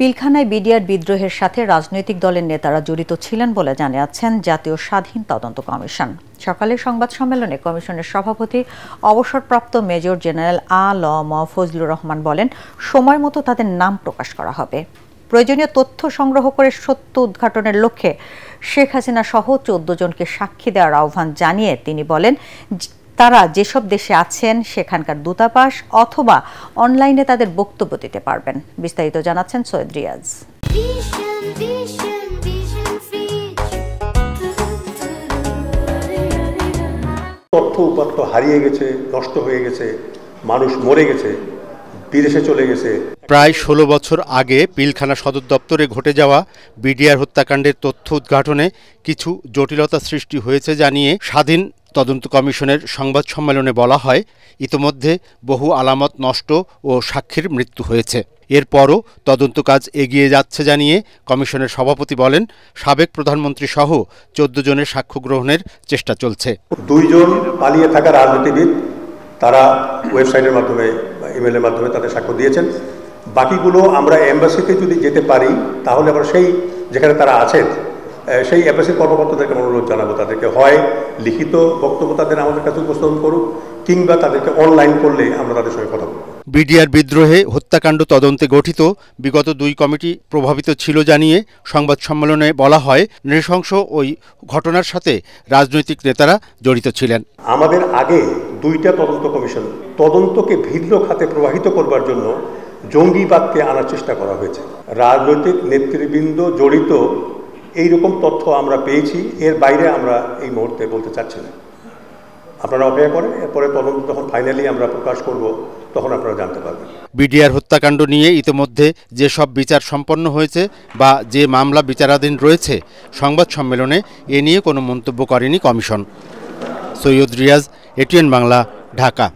পিলখানায় BDR বিদ্রোহের সাথে রাজনৈতিক দলের নেতারা জড়িত ছিলেন বলে জানিয়েছেন জাতীয় স্বাধীন তদন্ত কমিশন। সকালে সংবাদ সম্মেলনে কমিশনের সভাপতি অবসরপ্রাপ্ত মেজর জেনারেল আ.ল.ম. ফজলুর রহমান বলেন, সময় মতো তাদের নাম প্রকাশ করা হবে। প্রয়োজনীয় তথ্য সংগ্রহ করে সত্য উদ্ঘাটনের লক্ষ্যে শেখ হাসিনা সহ 14 জনকে সাক্ষী দেওয়ার আহ্বান জানিয়ে তিনি বলেন, তারা যেসব দেশে আছেন সেখানকার দূতাবাস অথবা অনলাইনে তাদের বক্তব্য দিতে পারবেন। বিস্তারিত জানাচ্ছেন সৈয়দ রিয়াজ। তথ্য উপাত্ত হারিয়ে গেছে, নষ্ট হয়ে গেছে, মানুষ মরে গেছে, বিদেশে চলে গেছে। প্রায় 16 বছর আগে পিলখানা সদর দপ্তরে ঘটে যাওয়া বিডিআর হত্যাকাণ্ডের তথ্য উদ্ঘাটনে কিছু জটিলতা সৃষ্টি হয়েছে জানিয়ে স্বাধীন তদন্ত কমিশনের সংবাদ সম্মেলনে বলা হয়, ইতোমধ্যে বহু আলামত নষ্ট ও সাক্ষীর মৃত্যু হয়েছে। এরপরও তদন্ত কাজ এগিয়ে যাচ্ছে জানিয়ে কমিশনের সভাপতি বলেন, সাবেক প্রধানমন্ত্রী সহ 14 জনের সাক্ষ্য গ্রহণের চেষ্টা চলছে। 2 জন পালিয়ে থাকা রাজনীতিবিদ তারা ওয়েবসাইটের মাধ্যমে ইমেলের মাধ্যমে তাদের সাক্ষ্য দিয়েছেন। বাকিগুলো আমরা এম্বাসিতে যদি যেতে পারি তাহলে আমরা সেই যেখানে তারা আছেন সেই এম্বাসির কর্মকর্তাদেরকে অনুরোধ জানাবো, তাদেরকে হয় লিখিত বক্তব্য তাদের আমাদের কাছে উপস্থাপন করুক, কিংবা তাদেরকে অনলাইন করলে আমরা তাদের সঙ্গে কথা বলব। বিডিআর বিদ্রোহে হত্যাকাণ্ড তদন্তে গঠিত বিগত 2 কমিটি প্রভাবিত ছিল জানিয়ে সংবাদ সম্মেলনে বলা হয়, নৃশংস ওই ঘটনার সাথে রাজনৈতিক নেতারা জড়িত ছিলেন। আমাদের আগে 2টা তদন্ত কমিশন তদন্তকে ভিন্ন খাতে প্রবাহিত করবার জন্য জঙ্গিবাদকে আনার চেষ্টা করা হয়েছে। রাজনৈতিক নেতৃবৃন্দ জড়িত এইরকম তথ্য আমরা পেয়েছি, এর বাইরে আমরা এই মুহূর্তে বলতে চাচ্ছি না। আপনারা অপেক্ষা করেন, এরপরে তদন্ত যখন ফাইনালি আমরা প্রকাশ করব তখন আপনারা জানতে পারবেন। বিডিআর হত্যাকাণ্ড নিয়ে ইতিমধ্যে যেসব বিচার সম্পন্ন হয়েছে বা যে মামলা বিচারাধীন রয়েছে, সংবাদ সম্মেলনে এ নিয়ে কোনো মন্তব্য করেনি কমিশন। সৈয়দ রিয়াজ, এটিএন বাংলা, ঢাকা।